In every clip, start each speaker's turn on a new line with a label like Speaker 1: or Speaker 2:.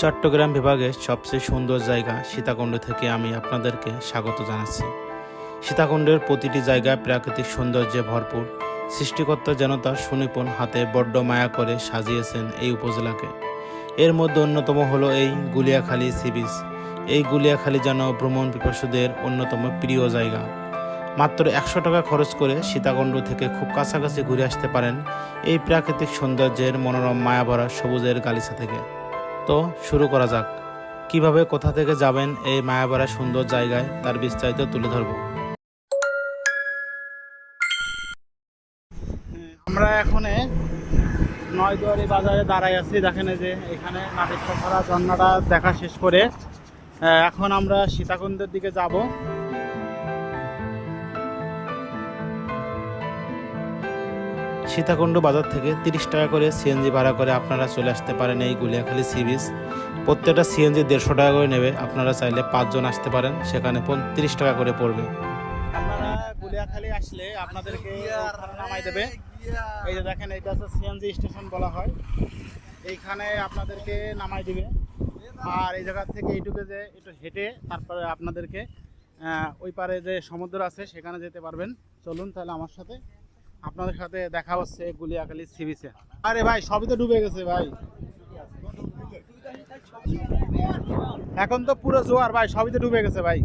Speaker 1: চট্টগ্রাম বিভাগের সবচেয়ে সুন্দর জায়গা সীতাকুণ্ড থেকে আমি আপনাদেরকে স্বাগত জানাচ্ছি। সীতাকুণ্ডের প্রতিটি জায়গায় প্রাকৃতিক সৌন্দর্যে ভরপুর। সৃষ্টিকর্তা যেন তার সুনিপুণ হাতে বড্ড মায়া করে সাজিয়েছেন এই উপজেলাকে। এর মধ্যে অন্যতম হলো এই গুলিয়াখালী সি বিচ। এই গুলিয়াখালী যেন ভ্রমণ পিপাসুদের অন্যতম প্রিয় জায়গা। মাত্র 100 টাকা খরচ করে সীতাকুণ্ড থেকে খুব কাছাকাছি ঘুরে আসতে পারেন এই প্রাকৃতিক সৌন্দর্যের মনোরম মায়াভরা সবুজের গালিচা থেকে। তো শুরু করা যাক। কিভাবে কোথা থেকে যাবেন এই মায়াভরা সুন্দর জায়গায় তার বিস্তারিত তুলে ধরব।
Speaker 2: আমরা এখন নয়দুয়ারি বাজারে দাঁড়াই আছি। দেখেন যে এখানে নাটেশ্বরপাড়া ঝর্ণাটা দেখা শেষ করে এখন আমরা সীতাকুণ্ডের দিকে যাব।
Speaker 1: সীতাকুণ্ড বাজার থেকে 30 টাকা করে সিএনজি ভাড়া করে আপনারা চলে আসতে পারেন এই গুলিয়াখালী সি বিচ। প্রত্যেকটা সিএনজি 150 টাকা করে নেবে। আপনারা চাইলে 5 জন আসতে পারেন, সেখানে 30 টাকা করে পড়বে।
Speaker 2: আপনারা গুলিয়াখালী আসলে আপনাদেরকে নামাই দেবে। এই যে দেখেন, এটা হচ্ছে সিএনজি স্টেশন বলা হয়। এইখানে আপনাদেরকে নামাই দিবে। আর এই জায়গা থেকে এইটুকু যে একটু হেঁটে তারপরে আপনাদেরকে ওই পারে যে সমুদ্র আছে সেখানে যেতে পারবেন। চলুন তাহলে আমার সাথে, আপনাদের সাথে দেখা হচ্ছে গুলিয়াখালী সি বিচে। আরে ভাই, সবই তো ডুবে গেছে ভাই, এখন তো পুরো জোয়ার ভাই, সবই তো ডুবে গেছে ভাই।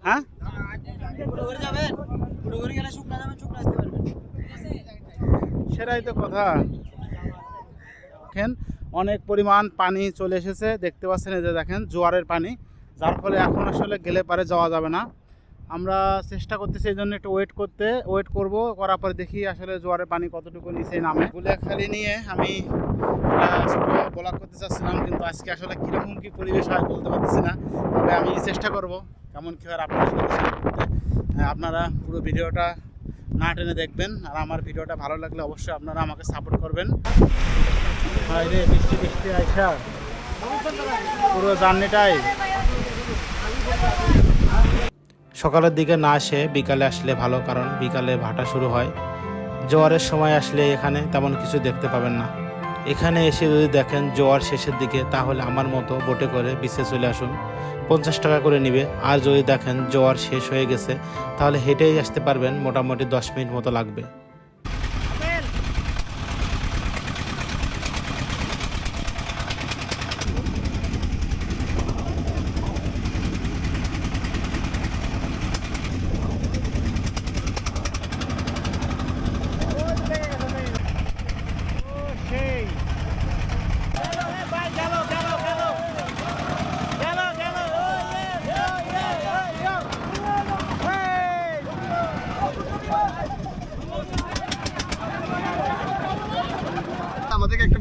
Speaker 2: হ্যাঁ, সেটাই তো কথা। দেখেন অনেক পরিমাণ পানি চলে এসেছে, দেখতে পাচ্ছেন এই যে দেখেন জোয়ারের পানি, যার ফলে এখন আসলে গেলে পারে যাওয়া যাবে না। আমরা চেষ্টা করতেছি এই জন্য একটু ওয়েট করব, করার পরে দেখি আসলে জোয়ারের পানি কতটুকু নিচে নামে। গুলিয়াখালী নিয়ে আমি ছোটো ব্লগ করতে চাচ্ছিলাম, কিন্তু আজকে আসলে কীরকম কী পরিবেশ হয় বলতে পারতেছি না। তবে আমি চেষ্টা করব কেমন কী হয় আপনাদের সাথে শেয়ার করতে। আপনারা পুরো ভিডিওটা না টেনে দেখবেন, আর আমার ভিডিওটা ভালো লাগলে অবশ্যই আপনারা আমাকে সাপোর্ট করবেন। হায় রে, বৃষ্টি বৃষ্টি আইসা পুরো জার্নিটাই।
Speaker 1: সকালের দিকে না আসে বিকালে আসলে ভালো, কারণ বিকালে ভাটা শুরু হয়। জোয়ারের সময় আসলে এখানে তেমন কিছু দেখতে পাবেন না। এখানে এসে যদি দেখেন জোয়ার শেষের দিকে, তাহলে আমার মতো বোটে করে বিচে চলে আসুন, 50 টাকা করে নেবে। আর যদি দেখেন জোয়ার শেষ হয়ে গেছে, তাহলে হেঁটেই আসতে পারবেন, মোটামুটি 10 মিনিট মতো লাগবে।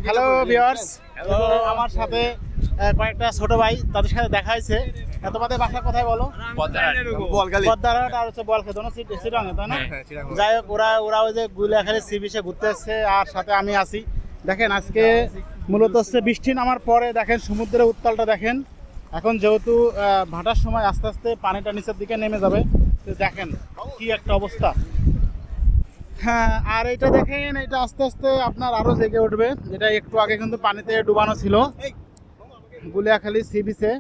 Speaker 2: হ্যালো ভিউয়ার্স, আমার সাথে কয়েকটা ছোট ভাই, তাদের সাথে দেখা হয়েছে। তোমাদের বাসা কোথায় বলো? পদ্মারহাট আর হচ্ছে বোয়ালখালী, দোনো চিটাগাং, তাই না? যাই হোক, ওরা ওই যে গুলিয়াখালী সি বিচে ঘুরতে এসছে, আর সাথে আমি আছি। দেখেন আজকে মূলত হচ্ছে বৃষ্টি নামার পরে দেখেন সমুদ্রের উত্তালটা দেখেন। এখন যেহেতু ভাটার সময় আস্তে আস্তে পানিটা নিচের দিকে নেমে যাবে, তো দেখেন কি একটা অবস্থা। হ্যাঁ, আর এটা দেখেন, এটা আস্তে আস্তে আপনার আরো জেগে উঠবে। এটা একটু আগে কিন্তু পানিতে ডুবানো ছিল। গুলিয়াখালী সি বিচে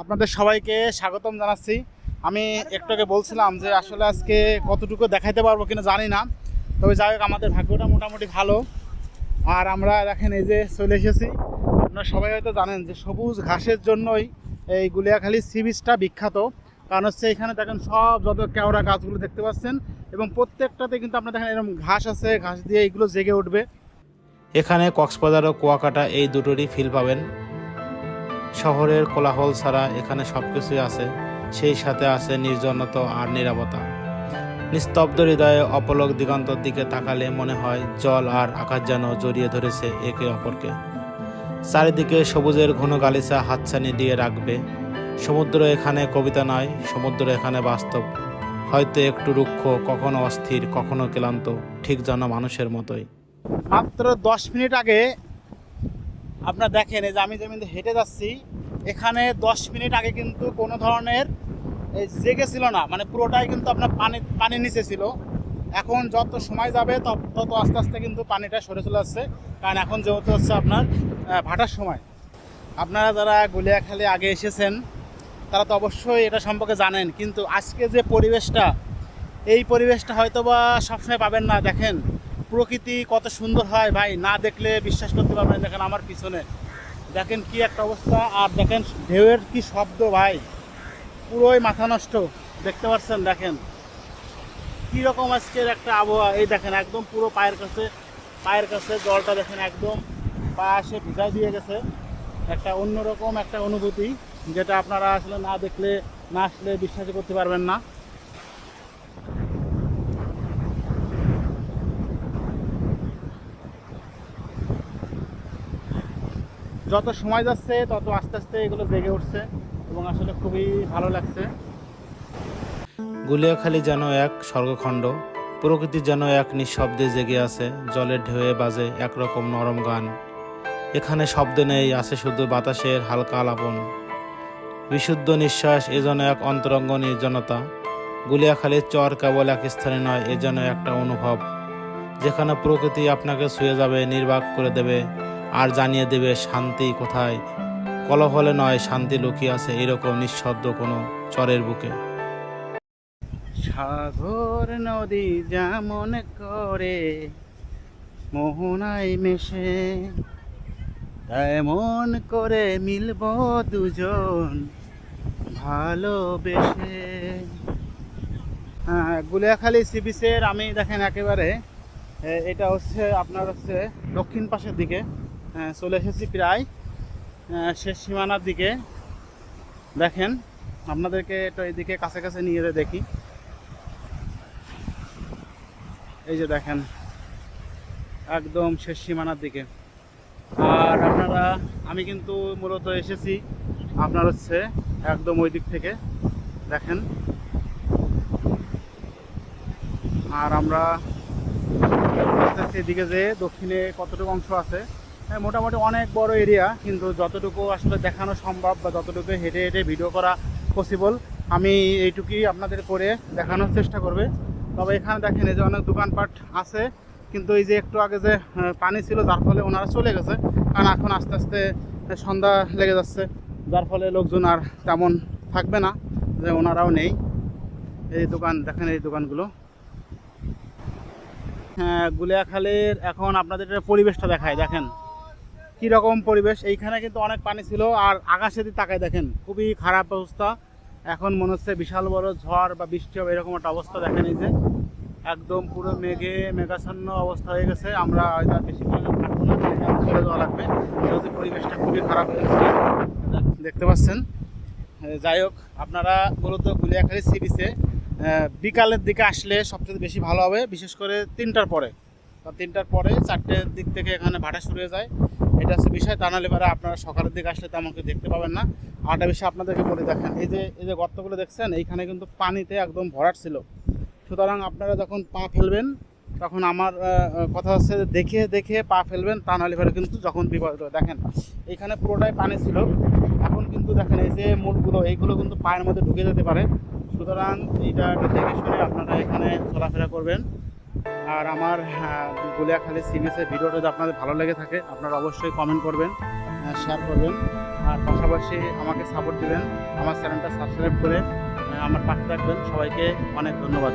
Speaker 2: আপনাদের সবাইকে স্বাগতম জানাচ্ছি। আমি একটু আগে বলছিলাম যে আসলে আজকে কতটুকু দেখাইতে পারবো কিনা জানি না, তবে যাই হোক আমাদের ভাগ্যটা মোটামুটি ভালো। আর আমরা দেখেন এই যে চলে এসেছি। আপনারা সবাই হয়তো জানেন যে সবুজ ঘাসের জন্যই এই গুলিয়াখালী সি বিচটা বিখ্যাত। কারণ হচ্ছে এখানে দেখেন সব যত কেওড়া গাছগুলো দেখতে পাচ্ছেন, এবং প্রত্যেকটাতে কিন্তু আপনারা দেখেন এরকম ঘাস আছে, ঘাস দিয়ে এইগুলো জেগে উঠবে।
Speaker 1: এখানে কক্সবাজার ও কুয়াকাটা এই দুটোরই ফিল পাবেন। শহরের কোলাহল ছাড়া এখানে সব কিছুই আছে, সেই সাথে আছে নির্জনতা আর নীরবতা। নিস্তব্ধ হৃদয়ে অপলক দিগন্তর দিকে তাকালে মনে হয় জল আর আকাশ যেন জড়িয়ে ধরেছে একে অপরকে। চারিদিকে সবুজের ঘন গালিচা হাতছানি দিয়ে রাখবে। সমুদ্র এখানে কবিতা নয়, সমুদ্র এখানে বাস্তব। হয়তো একটু রুক্ষ, কখনো অস্থির, কখনো ক্লান্ত, ঠিক যেন মানুষের মতোই।
Speaker 2: মাত্র 10 মিনিট আগে আপনারা দেখেন এই যে আমি যেমন হেঁটে যাচ্ছি, এখানে 10 মিনিট আগে কিন্তু কোনো ধরনের জেগে ছিল না, মানে পুরোটাই কিন্তু আপনার পানির নিচে ছিল। এখন যত সময় যাবে তত আস্তে আস্তে কিন্তু পানিটা সরে চলে আসছে, কারণ এখন যেহেতু হচ্ছে আপনার ভাটার সময়। আপনারা যারা গুলিয়াখালী আগে এসেছেন তারা তো অবশ্যই এটা সম্পর্কে জানেন, কিন্তু আজকে যে পরিবেশটা, এই পরিবেশটা হয়তো বা সবসময় পাবেন না। দেখেন প্রকৃতি কত সুন্দর হয় ভাই, না দেখলে বিশ্বাস করতে পারবেন। দেখেন আমার পিছনে দেখেন কি একটা অবস্থা, আর দেখেন ঢেউয়ের কি শব্দ ভাই, পুরোই মাথা নষ্ট। দেখতে পাচ্ছেন দেখেন কীরকম আজকের একটা আবহাওয়া। এই দেখেন একদম পুরো পায়ের কাছে জলটা দেখেন একদম পা এসে ভিজাই দিয়ে গেছে। একটা অন্যরকম একটা অনুভূতি, যেটা আপনারা আসলে না দেখলে, না আসলে বিশ্বাস করতে পারবেন না। যত সময় যাচ্ছে তত আস্তে আস্তে এগুলো জেগে উঠছে এবং আসলে খুবই ভালো লাগছে।
Speaker 1: গুলিয়াখালী যেন এক স্বর্গখণ্ড, প্রকৃতি যেন এক নিঃশব্দে জেগে আছে, জলের ঢেউয়ে বাজে একরকম নরম গান। এখানে শব্দ নেই, আছে শুধু বাতাসের হালকা আলাপন, বিশুদ্ধ নিঃশ্বাস। এ যেন এক অন্তরঙ্গ নির্জনতা। গুলিয়াখালীর চর কেবল এক স্থানে নয়, এ যেন একটা অনুভব, যেখানে প্রকৃতি আপনাকে ছুঁয়ে যাবে, নির্বাক করে দেবে আর জানিয়ে দেবে শান্তি কোথায়। কলহলে নয়, শান্তি লুকিয়ে আছে এরকম নিঃশব্দ কোনো চরের বুকে।
Speaker 2: সাগর নদী যেমন করে মোহনায় মেশে, এমন করে মিলব দুজন ভালোবেসে। হ্যাঁ, গুলিয়াখালী সি বিচের আমি দেখেন একেবারে এটা হচ্ছে আপনার হচ্ছে দক্ষিণ পাশের দিকে চলে এসেছি, প্রায় শেষ সীমানার দিকে। দেখেন আপনাদেরকে একটু এইদিকে কাছে কাছে নিয়ে যেয়ে দেখি। এই যে দেখেন একদম শেষ সীমানার দিকে। আর আমি কিন্তু মূলত এসেছি আপনার হচ্ছে একদম ওই দিক থেকে দেখেন। আর আমরা আস্তে আস্তে এদিকে যে দক্ষিণে কতটুকু অংশ আছে, হ্যাঁ মোটামুটি অনেক বড় এরিয়া, কিন্তু যতটুকু আসলে দেখানো সম্ভব বা যতটুকু হেঁটে হেঁটে ভিডিও করা পসিবল, আমি এইটুকুই আপনাদের করে দেখানোর চেষ্টা করবে। তবে এখানে দেখেন এই যে অনেক দোকানপাট আছে, কিন্তু এই যে একটু আগে যে পানি ছিল যার ফলে ওনারা চলে গেছে, কারণ এখন আস্তে আস্তে সন্ধ্যা লেগে যাচ্ছে, যার ফলে লোকজন আর তেমন থাকবে না, যে ওনারাও নেই। এই দোকান দেখেন, এই দোকানগুলো। হ্যাঁ, গুলিয়াখালীর এখন আপনাদের পরিবেশটা দেখায়, দেখেন কীরকম পরিবেশ। এইখানে কিন্তু অনেক পানি ছিল, আর আকাশের দিকে তাকায় দেখেন খুবই খারাপ অবস্থা। এখন মনে হচ্ছে বিশাল বড় ঝড় বা বৃষ্টি হবে এরকম একটা অবস্থা। দেখেন এই যে একদম পুরো মেঘাচ্ছন্ন অবস্থা হয়ে গেছে। আমরা হয়তো আর বেশি থাকবো না, চলে যাওয়া লাগবে, যেহেতু পরিবেশটা খুবই খারাপ হয়ে গেছে দেখতে পাচ্ছেন। যাই হোক, আপনারা মূলত গুলিয়াখালী সি বিচে বিকালের দিকে আসলে সবচেয়ে বেশি ভালো হবে, বিশেষ করে 3টার পরে বা 3টার পরে 4টের দিক থেকে এখানে ভাটা শুরু হয়ে যায়। এটা হচ্ছে বিষয়। তা নাহলে পরে আপনারা সকালের দিকে আসলে তেমন কেউ দেখতে পাবেন না। আরেকটা বিষয় আপনাদেরকে বলে, দেখেন এই যে গর্তগুলো দেখছেন, এইখানে কিন্তু পানিতে একদম ভরাট ছিল। সুতরাং আপনারা যখন পা ফেলবেন তখন আমার কথা হচ্ছে দেখে দেখে পা ফেলবেন, তা নাহলে পরে কিন্তু যখন বিপদ। দেখেন এইখানে পুরোটাই পানি ছিল, এখন কিন্তু দেখেন এই যে মুলগুলো, এইগুলো কিন্তু পায়ের মধ্যে ঢুকে যেতে পারে। সুতরাং এইটা একটু দেখে শুনে আপনারা এখানে চলাফেরা করবেন। আর আমার গুলিয়াখালী সি বিচের ভিডিওটা যদি আপনাদের ভালো লেগে থাকে, আপনারা অবশ্যই কমেন্ট করবেন, শেয়ার করবেন, আর পাশাপাশি আমাকে সাপোর্ট দেবেন, আমার চ্যানেলটা সাবস্ক্রাইব করে আমার পাশে থাকবেন। সবাইকে অনেক ধন্যবাদ।